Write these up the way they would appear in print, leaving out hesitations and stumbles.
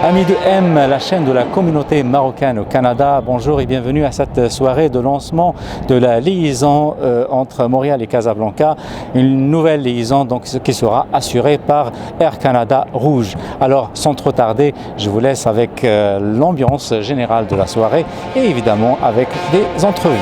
Amis de M, la chaîne de la communauté marocaine au Canada, bonjour et bienvenue à cette soirée de lancement de la liaison entre Montréal et Casablanca, une nouvelle liaison donc, qui sera assurée par Air Canada Rouge. Alors sans trop tarder, je vous laisse avec l'ambiance générale de la soirée et évidemment avec des entrevues.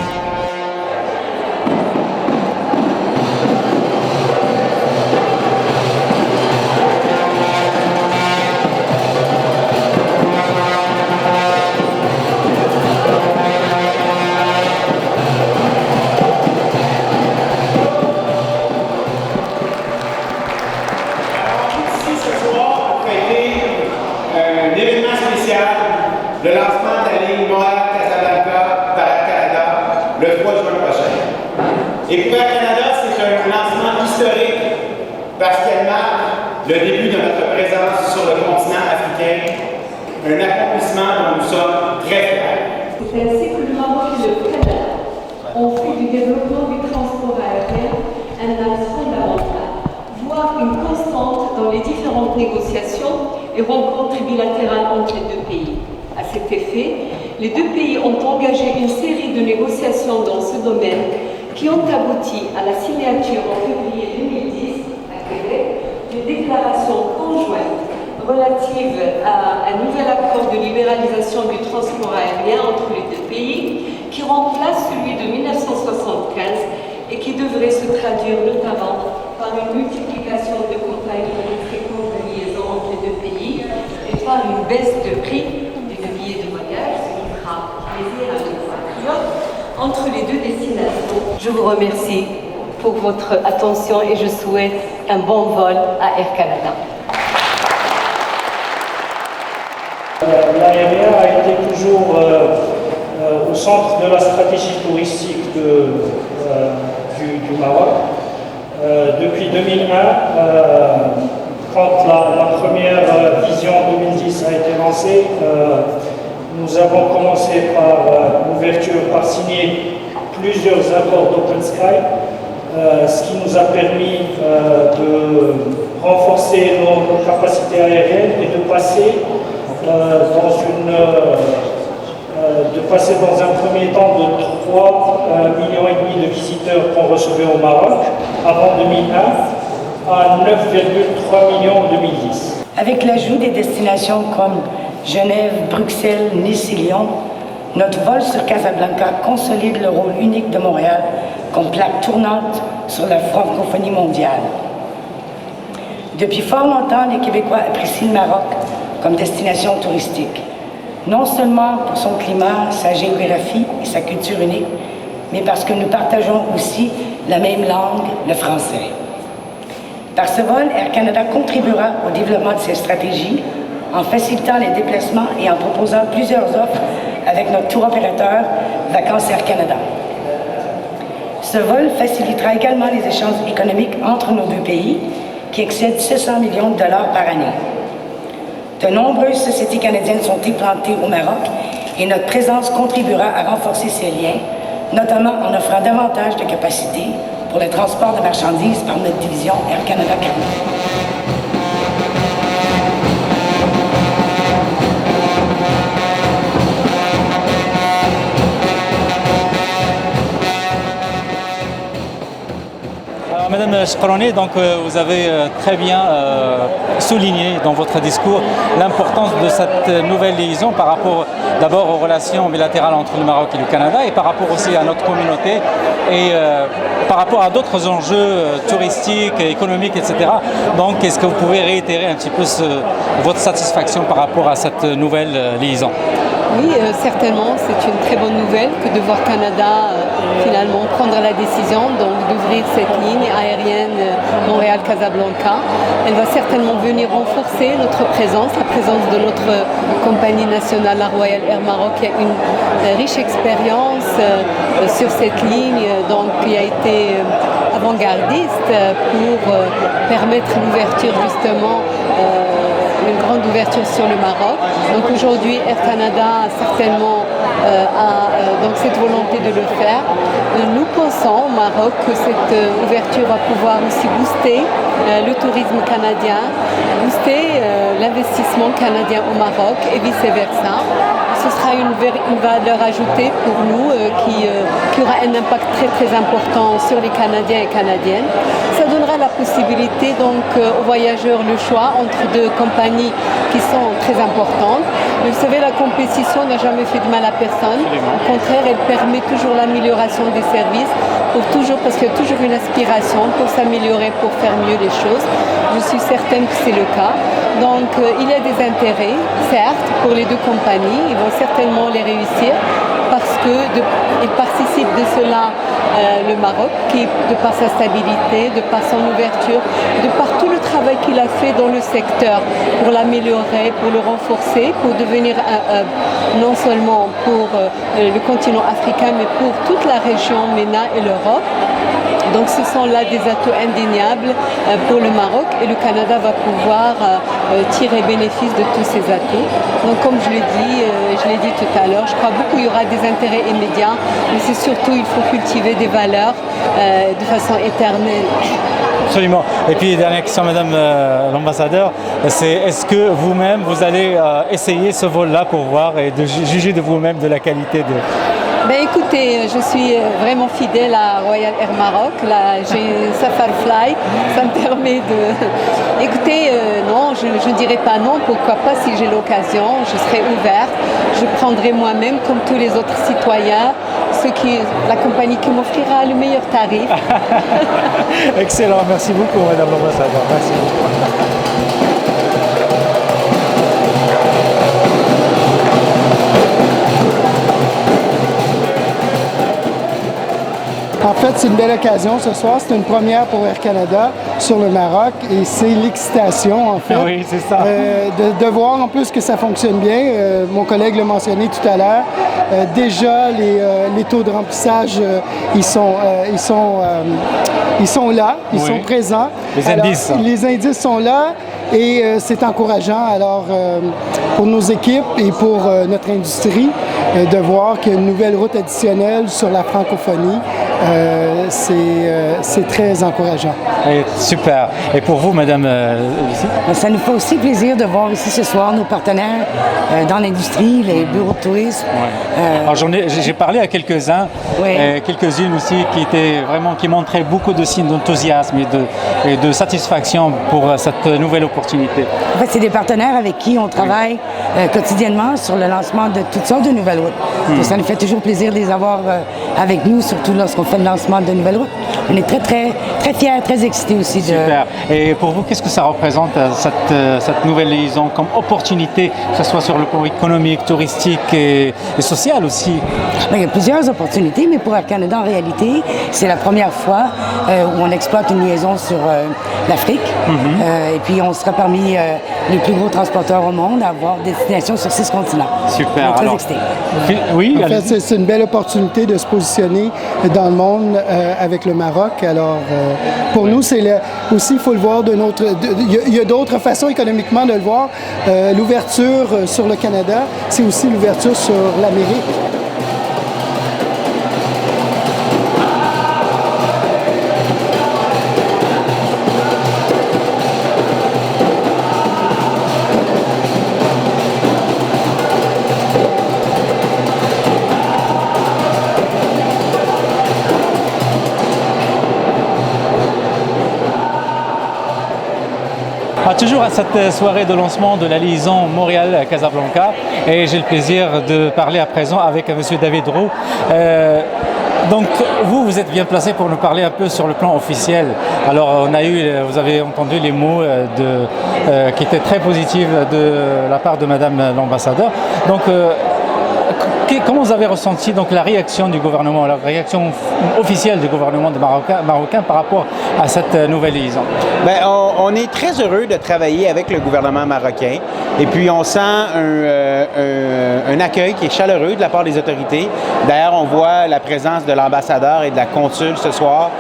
Le lancement de la ligne Montréal-Casablanca par Air Canada le 3 juin prochain. Et pour Air Canada, c'est un lancement historique parce qu'elle marque le début de notre présence sur le continent africain, un accomplissement dont nous sommes très fiers. C'est ainsi que le Maroc et le Canada ont fait du développement du transport aérien un axe fondamental, voire une constante dans les différentes négociations et rencontres bilatérales entre les deux pays. À cet effet, les deux pays ont engagé une série de négociations dans ce domaine qui ont abouti à la signature en février 2010 à Québec d'une déclaration conjointe relative à un nouvel accord de libéralisation du transport aérien entre les deux pays qui remplace celui de 1975 et qui devrait se traduire notamment par une multiplication de compagnies de fréquences de liaison entre les deux pays et par une baisse de prix de voyage, ce qui fera plaisir à nos compatriotes entre les deux destinations. Je vous remercie pour votre attention et je souhaite un bon vol à Air Canada. L'aérien a été toujours au centre de la stratégie touristique du Maroc. Depuis 2001, quand la première vision 2010 a été lancée, nous avons commencé par l'ouverture, par signer plusieurs accords d'Open Sky, ce qui nous a permis de renforcer nos capacités aériennes et de passer dans un premier temps de 3,5 millions de visiteurs qu'on recevait au Maroc avant 2001 à 9,3 millions en 2010. Avec l'ajout des destinations comme Genève, Bruxelles, Nice et Lyon, notre vol sur Casablanca consolide le rôle unique de Montréal comme plaque tournante sur la francophonie mondiale. Depuis fort longtemps, les Québécois apprécient le Maroc comme destination touristique, non seulement pour son climat, sa géographie et sa culture unique, mais parce que nous partageons aussi la même langue, le français. Par ce vol, Air Canada contribuera au développement de ses stratégies en facilitant les déplacements et en proposant plusieurs offres avec notre tour opérateur Vacances Air Canada. Ce vol facilitera également les échanges économiques entre nos deux pays qui excèdent 600 millions de dollars par année. De nombreuses sociétés canadiennes sont implantées au Maroc et notre présence contribuera à renforcer ces liens, notamment en offrant davantage de capacités pour le transport de marchandises par notre division Air Canada Cargo. Madame Shkroni, donc vous avez très bien souligné dans votre discours l'importance de cette nouvelle liaison par rapport d'abord aux relations bilatérales entre le Maroc et le Canada et par rapport aussi à notre communauté et par rapport à d'autres enjeux touristiques, économiques, etc. Donc est-ce que vous pouvez réitérer un petit peu votre satisfaction par rapport à cette nouvelle liaison? Oui, certainement, c'est une très bonne nouvelle que de voir Canada finalement prendre la décision d'ouvrir cette ligne aérienne Montréal-Casablanca. Elle va certainement venir renforcer notre présence, la présence de notre compagnie nationale, la Royal Air Maroc, qui a une riche expérience sur cette ligne, donc qui a été avant-gardiste pour permettre l'ouverture justement une grande ouverture sur le Maroc. Donc aujourd'hui, Air Canada certainement donc cette volonté de le faire. Nous pensons au Maroc que cette ouverture va pouvoir aussi booster le tourisme canadien, booster l'investissement canadien au Maroc et vice-versa. Ce sera une valeur ajoutée pour nous qui aura un impact très très important sur les Canadiens et Canadiennes. Ça donnera la possibilité donc aux voyageurs le choix entre deux compagnies qui sont très importantes. Mais vous savez, la compétition n'a jamais fait de mal à personne. Au contraire, elle permet toujours l'amélioration des services, parce qu'il y a toujours une aspiration pour s'améliorer, pour faire mieux les choses. Je suis certaine que c'est le cas. Donc il y a des intérêts, certes, pour les deux compagnies. Ils vont certainement les réussir parce qu'ils participent de cela le Maroc, qui, de par sa stabilité, de par son ouverture, de par tout le travail qu'il a fait dans le secteur pour l'améliorer, pour le renforcer, pour devenir non seulement pour le continent africain, mais pour toute la région MENA et l'Europe. Donc ce sont là des atouts indéniables pour le Maroc et le Canada va pouvoir tirer bénéfice de tous ces atouts. Donc comme je l'ai dit tout à l'heure, je crois beaucoup il y aura des intérêts immédiats, mais c'est surtout il faut cultiver des valeurs de façon éternelle. Absolument. Et puis, dernière question, Madame l'ambassadeur, c'est est-ce que vous-même, vous allez essayer ce vol-là pour voir et de juger de vous-même de la qualité de... Ben écoutez, je suis vraiment fidèle à Royal Air Maroc. Là, j'ai Safar Fly. Ça me permet de... Écoutez, non, je ne dirais pas non. Pourquoi pas si j'ai l'occasion. Je serai ouverte. Je prendrai moi-même, comme tous les autres citoyens, la compagnie qui m'offrira le meilleur tarif. Excellent. Merci beaucoup, Madame l'ambassadeur. Merci beaucoup. En fait, c'est une belle occasion ce soir. C'est une première pour Air Canada sur le Maroc et c'est l'excitation, en fait. Oui, c'est ça. De voir en plus que ça fonctionne bien. Mon collègue l'a mentionné tout à l'heure. Déjà, les taux de remplissage, ils sont là, ils sont présents. Les indices. Les indices sont là. Et c'est encourageant alors pour nos équipes et pour notre industrie de voir qu'il y a une nouvelle route additionnelle sur la francophonie. C'est très encourageant. Et super. Et pour vous, Madame Lucie? Ça nous fait aussi plaisir de voir ici ce soir nos partenaires dans l'industrie, les bureaux de tourisme. Ouais. Alors j'ai parlé à quelques-uns, quelques-unes aussi qui montraient beaucoup de signes d'enthousiasme et de satisfaction pour cette nouvelle opportunité. En fait, c'est des partenaires avec qui on travaille quotidiennement sur le lancement de toutes sortes de nouvelles routes. Donc, ça nous fait toujours plaisir de les avoir avec nous, surtout lorsqu'on fait le lancement de nouvelles routes. On est très, très, très fiers, très excités aussi. Super. Et pour vous, qu'est-ce que ça représente, cette nouvelle liaison comme opportunité, que ce soit sur le plan économique, touristique et social aussi? Il y a plusieurs opportunités, mais pour Air Canada, en réalité, c'est la première fois où on exploite une liaison sur l'Afrique. Et puis, on sera parmi les plus gros transporteurs au monde à avoir des destinations sur 6 continents. Super. Très excités. Oui, en fait, c'est une belle opportunité de se positionner dans le monde avec le Maroc. Alors, pour nous, c'est aussi, il faut le voir de notre... Il y a d'autres façons économiquement de le voir. L'ouverture sur le Canada, c'est aussi l'ouverture sur l'Amérique. Toujours à cette soirée de lancement de la liaison Montréal-Casablanca et j'ai le plaisir de parler à présent avec M. David Roux. Donc vous êtes bien placé pour nous parler un peu sur le plan officiel. Alors vous avez entendu les mots qui étaient très positifs de la part de Madame l'ambassadeur. Donc comment vous avez ressenti donc la réaction du gouvernement, la réaction officielle du gouvernement marocain par rapport à cette nouvelle liaison? Bien, on est très heureux de travailler avec le gouvernement marocain et puis on sent un accueil qui est chaleureux de la part des autorités. D'ailleurs, on voit la présence de l'ambassadeur et de la consul ce soir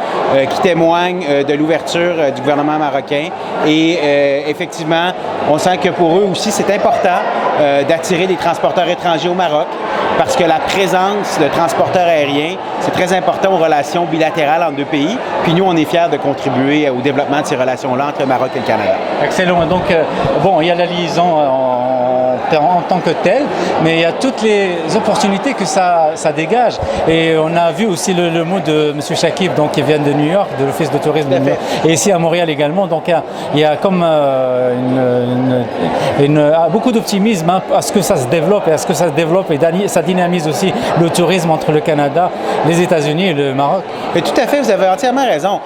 qui témoignent de l'ouverture du gouvernement marocain et effectivement, on sent que pour eux aussi, c'est important d'attirer des transporteurs étrangers au Maroc parce que la présence de transporteurs aériens, c'est très important aux relations bilatérales entre deux pays. Puis nous, on est fiers de contribuer au développement de ces relations-là entre le Maroc et le Canada. Excellent. Donc, bon, il y a la liaison en tant que telle, mais il y a toutes les opportunités que ça dégage. Et on a vu aussi le mot de M. Chakib, donc, qui vient de New York, de l'Office de tourisme de New York, et ici à Montréal également. Donc, il y a comme beaucoup d'optimisme à ce que ça se développe, et à ce que ça se développe, et ça dynamise aussi le tourisme entre le Canada, les États-Unis et le Maroc. Et tout à fait, vous avez entièrement raison.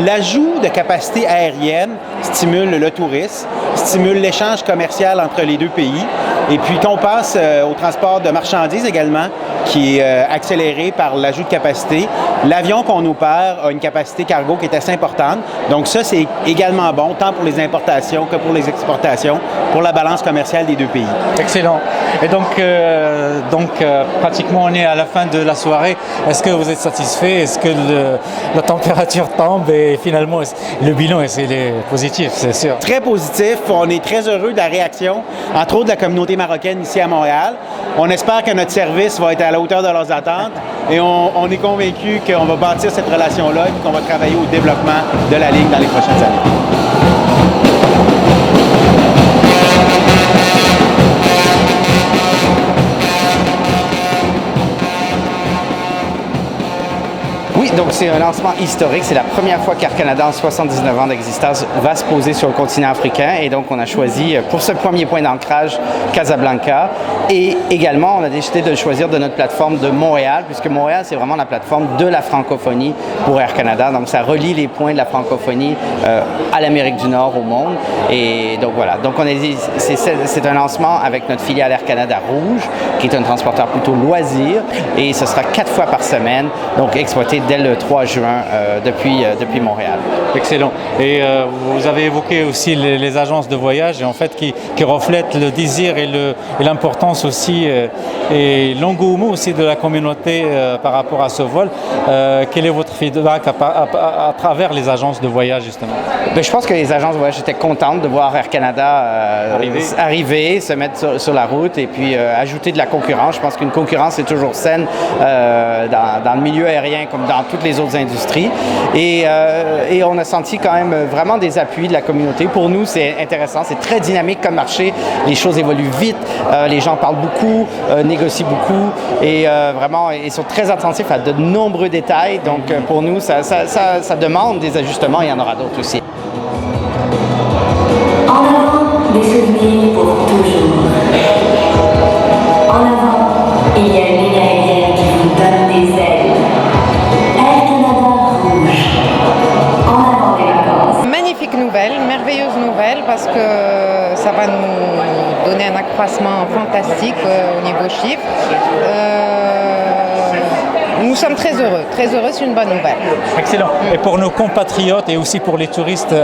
L'ajout de capacités aériennes stimule le tourisme, stimule l'échange commercial entre les deux pays. Et puis qu'on passe au transport de marchandises également, qui est accéléré par l'ajout de capacité. L'avion qu'on opère a une capacité cargo qui est assez importante. Donc ça, c'est également bon, tant pour les importations que pour les exportations, pour la balance commerciale des deux pays. Excellent. Et donc, pratiquement, on est à la fin de la soirée. Est-ce que vous êtes satisfait? Est-ce que la température tombe? Et finalement, le bilan est positif, c'est sûr. Très positif. On est très heureux de la réaction, entre autres de la communauté marocaine ici à Montréal. On espère que notre service va être à la hauteur de leurs attentes et on est convaincu qu'on va bâtir cette relation-là et qu'on va travailler au développement de la Ligue dans les prochaines années. Oui, donc c'est un lancement historique. C'est la première fois qu'Air Canada, en 79 ans d'existence, va se poser sur le continent africain. Et donc, on a choisi, pour ce premier point d'ancrage, Casablanca. Et également, on a décidé de choisir de notre plateforme de Montréal, puisque Montréal, c'est vraiment la plateforme de la francophonie pour Air Canada. Donc, ça relie les points de la francophonie à l'Amérique du Nord, au monde. Et donc, voilà. Donc, c'est un lancement avec notre filiale Air Canada Rouge, qui est un transporteur plutôt loisir. Et ce sera 4 fois par semaine, donc exploité dès le 3 juin depuis Montréal. Excellent. Et vous avez évoqué aussi les agences de voyage et en fait qui reflètent le désir et l'importance aussi et l'engouement aussi de la communauté par rapport à ce vol. Quel est votre feedback à travers les agences de voyage justement? Je pense que les agences de voyage étaient contentes de voir Air Canada arriver, se mettre sur la route et puis ajouter de la concurrence. Je pense qu'une concurrence est toujours saine dans le milieu aérien comme dans toutes les autres industries. Et on a senti quand même vraiment des appuis de la communauté. Pour nous, c'est intéressant, c'est très dynamique comme marché. Les choses évoluent vite, les gens parlent beaucoup, négocient beaucoup et vraiment, ils sont très attentifs à de nombreux détails. Donc pour nous, ça demande des ajustements, il y en aura d'autres aussi. En avant, des souvenirs pour toujours. En avant, il y a une ligne aérienne qui vous donne des ailes. Air Canada Rouge. En avant des vacances. Magnifique nouvelle, merveilleuse nouvelle parce que ça va nous donner un accroissement fantastique au niveau chiffre. Nous sommes très heureux, c'est une bonne nouvelle. Excellent. Et pour nos compatriotes et aussi pour les touristes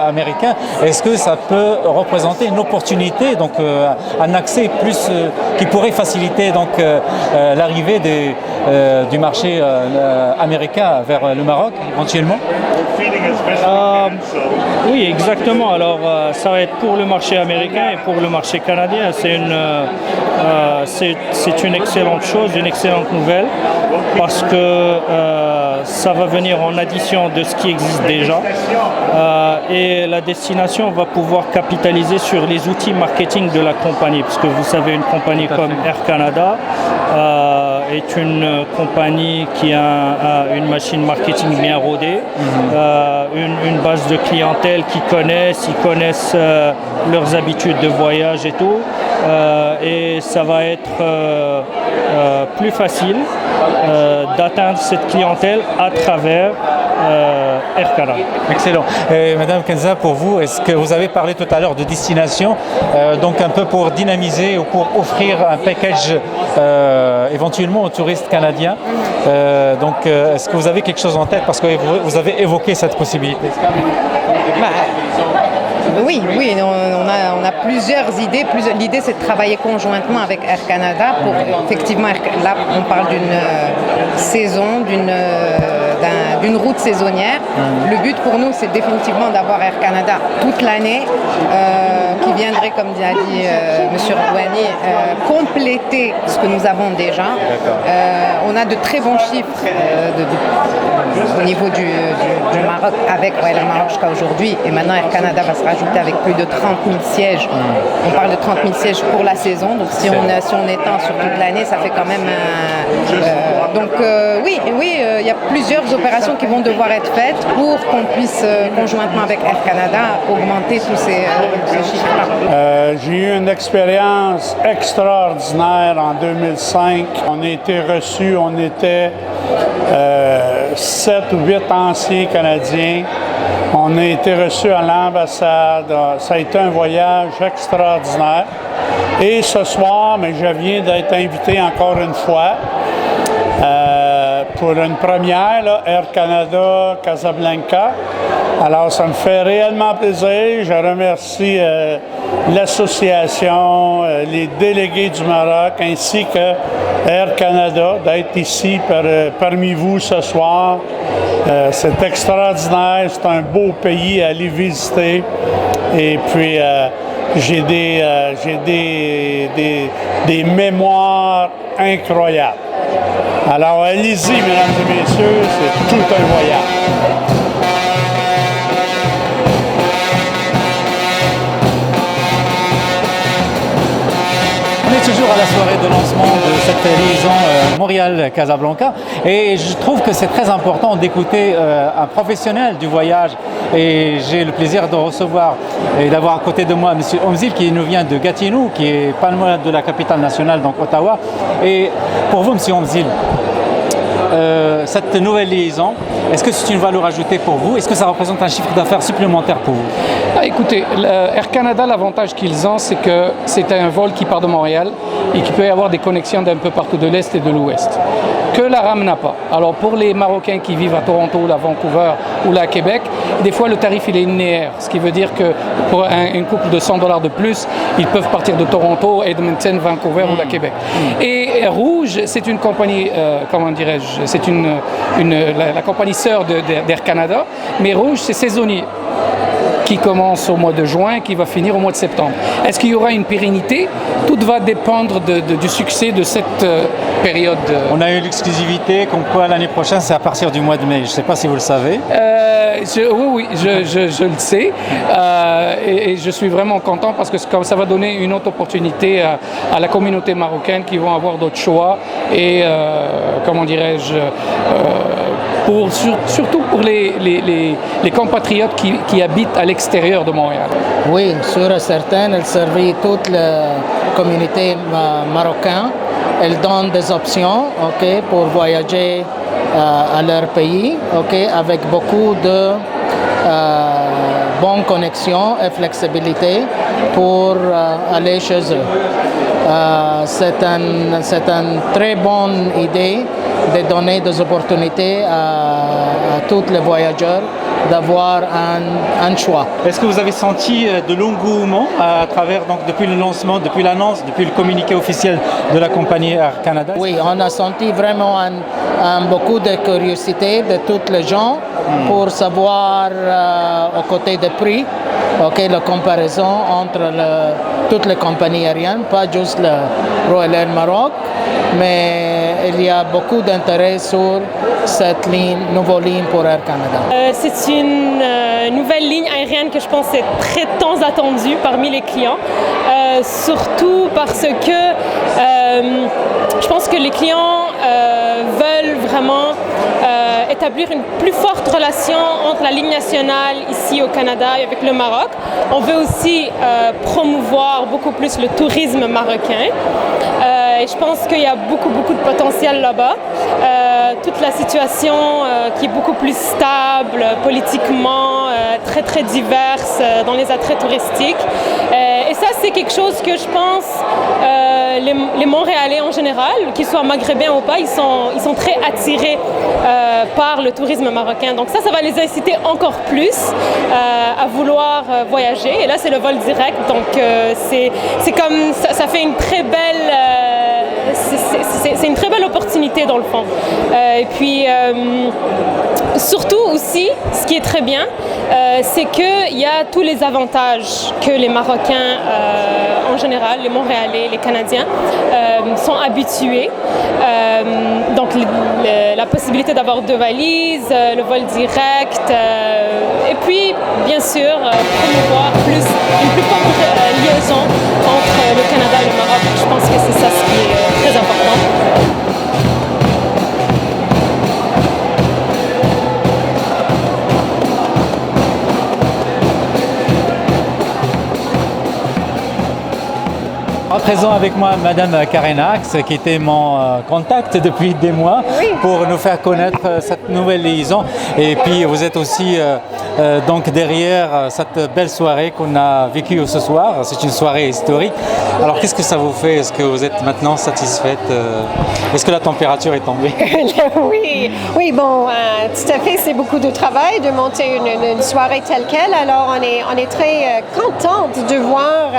américains, est-ce que ça peut représenter une opportunité, donc un accès plus qui pourrait faciliter donc l'arrivée du marché américain vers le Maroc éventuellement? Oui, exactement. Alors, ça va être pour le marché américain et pour le marché canadien. C'est une excellente chose, une excellente nouvelle, parce que ça va venir en addition de ce qui existe déjà. Et la destination va pouvoir capitaliser sur les outils marketing de la compagnie, parce que vous savez, une compagnie comme Air Canada est une compagnie qui a une machine marketing bien rodée, une base de clientèle ils connaissent leurs habitudes de voyage et tout, et ça va être plus facile d'atteindre cette clientèle à travers Air Canada. Excellent. Madame Kenza, pour vous, est-ce que vous avez parlé tout à l'heure de destination, donc un peu pour dynamiser ou pour offrir un package éventuellement aux touristes canadiens. Donc, est-ce que vous avez quelque chose en tête parce que vous avez évoqué cette possibilité? Oui, on a plusieurs idées. L'idée, c'est de travailler conjointement avec Air Canada pour effectivement, là, on parle d'une saison, d'une route saisonnière. Le but pour nous, c'est définitivement d'avoir Air Canada toute l'année, qui viendrait, comme a dit M. Rouhani, compléter ce que nous avons déjà. On a de très bons chiffres au niveau du Maroc avec Royal Maroc jusqu'à aujourd'hui, et maintenant Air Canada va se rajouter avec plus de 30 000 sièges. On parle de 30 000 sièges pour la saison, donc si on étend sur toute l'année, ça fait quand même oui, il y a plusieurs opérations qui vont devoir être faites pour qu'on puisse conjointement avec Air Canada augmenter tous ces chiffres-là. J'ai eu une expérience extraordinaire en 2005. On a été reçus, on était 7 ou 8 anciens Canadiens. On a été reçus à l'ambassade. Ça a été un voyage extraordinaire. Et ce soir, mais je viens d'être invité encore une fois pour une première, là, Air Canada Casablanca. Alors, ça me fait réellement plaisir. Je remercie l'association, les délégués du Maroc, ainsi que Air Canada d'être ici parmi vous ce soir. C'est extraordinaire, c'est un beau pays à aller visiter. Et puis, j'ai des mémoires incroyables. Alors, allez-y, mesdames et messieurs, c'est tout un voyage. On est toujours à la soirée de lancement de cette liaison Montréal-Casablanca et je trouve que c'est très important d'écouter un professionnel du voyage, et j'ai le plaisir de recevoir et d'avoir à côté de moi M. Omzil qui nous vient de Gatineau, qui est pas loin de la capitale nationale, donc Ottawa. Et pour vous, M. Omzil, cette nouvelle liaison, est-ce que c'est une valeur ajoutée pour vous? Est-ce que ça représente un chiffre d'affaires supplémentaire pour vous? Écoutez, Air Canada, l'avantage qu'ils ont, c'est que c'est un vol qui part de Montréal et qui peut y avoir des connexions d'un peu partout de l'Est et de l'Ouest, que la RAM n'a pas. Alors pour les Marocains qui vivent à Toronto, à Vancouver ou là à Québec, des fois le tarif il est linéaire, ce qui veut dire que pour un couple de $100 de plus, ils peuvent partir de Toronto, Edmonton, Vancouver ou à Québec. Et Rouge, c'est une compagnie, comment dirais-je, c'est la compagnie sœur d'Air Canada, mais Rouge c'est saisonnier, qui commence au mois de juin, qui va finir au mois de septembre. Est-ce qu'il y aura une pérennité? Tout va dépendre du succès de cette période. On a eu l'exclusivité, comme quoi l'année prochaine, c'est à partir du mois de mai. Je ne sais pas si vous le savez. Oui, je le sais. Et je suis vraiment content parce que ça va donner une autre opportunité à la communauté marocaine qui vont avoir d'autres choix. Et, comment dirais-je, surtout pour les compatriotes qui habitent à l'extérieur de Montréal. Oui, sûr et certain, elle servit toute la communauté marocaine. Elle donne des options, pour voyager à leur pays, avec beaucoup de bonnes connexions et flexibilité pour aller chez eux. C'est une très bonne idée de donner des opportunités à tous les voyageurs d'avoir un choix. Est-ce que vous avez senti de l'engouement à travers, donc, depuis le lancement, depuis l'annonce, depuis le communiqué officiel de la compagnie Air Canada? Oui, on a senti vraiment beaucoup de curiosité de tous les gens pour savoir, aux côtés des prix, la comparaison entre toutes les compagnies aériennes, pas juste le Royal Air Maroc, mais il y a beaucoup d'intérêt sur cette nouvelle ligne pour Air Canada. C'est une nouvelle ligne aérienne que je pense est très tant attendue parmi les clients, surtout parce que je pense que les clients veulent vraiment établir une plus forte relation entre la ligne nationale ici au Canada et avec le Maroc. On veut aussi promouvoir beaucoup plus le tourisme marocain. Et je pense qu'il y a beaucoup de potentiel là-bas. toute la situation qui est beaucoup plus stable politiquement, très très diverse dans les attraits touristiques. Et ça, c'est quelque chose que je pense les Montréalais en général, qu'ils soient maghrébins ou pas, ils sont très attirés par le tourisme marocain. Donc ça va les inciter encore plus à vouloir voyager. Et là, c'est le vol direct, donc c'est comme ça fait une très belle c'est une très belle opportunité dans le fond. Et puis surtout aussi, ce qui est très bien, c'est qu'il y a tous les avantages que les Marocains en général, les Montréalais, les Canadiens sont habitués. Donc la possibilité d'avoir 2 valises, le vol direct, et puis bien sûr promouvoir une plus forte liaison entre le Canada et le Maroc. Je pense que c'est ça ce qui est très important. À présent avec moi Madame Karenax qui était mon contact depuis des mois pour nous faire connaître cette nouvelle liaison. Et puis vous êtes aussi donc derrière cette belle soirée qu'on a vécue ce soir. C'est une soirée historique. Alors qu'est-ce que ça vous fait? Est-ce que vous êtes maintenant satisfaite? Est-ce que la température est tombée? Oui, bon, tout à fait. C'est beaucoup de travail de monter une soirée telle qu'elle. Alors on est très contente de voir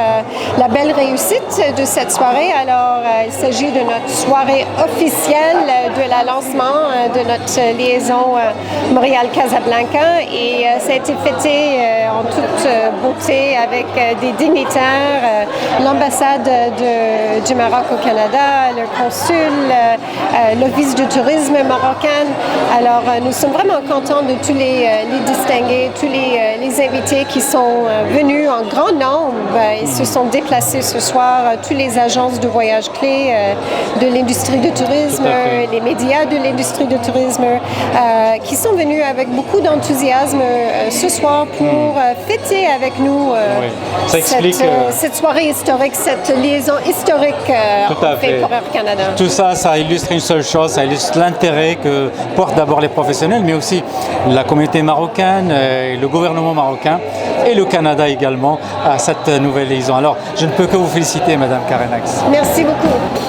la belle réussite de cette soirée. Alors, il s'agit de notre soirée officielle de la lancement de notre liaison Montréal-Casablanca et ça a été fêté en toute beauté avec des dignitaires, l'ambassade du Maroc au Canada, le consul, l'office du tourisme marocain. Alors, nous sommes vraiment contents de tous les distingués, tous les invités qui sont venus en grand nombre. Ils se sont déplacés ce soir, tous les agences de voyage clés de l'industrie du tourisme, les médias de l'industrie du tourisme, qui sont venus avec beaucoup d'enthousiasme ce soir pour fêter avec nous cette soirée historique, cette liaison historique fait pour Air Canada. Tout ça, ça illustre une seule chose, ça illustre l'intérêt que portent d'abord les professionnels, mais aussi la communauté marocaine, le gouvernement marocain et le Canada également à cette nouvelle liaison. Alors, je ne peux que vous féliciter, Madame Karenax. Merci beaucoup.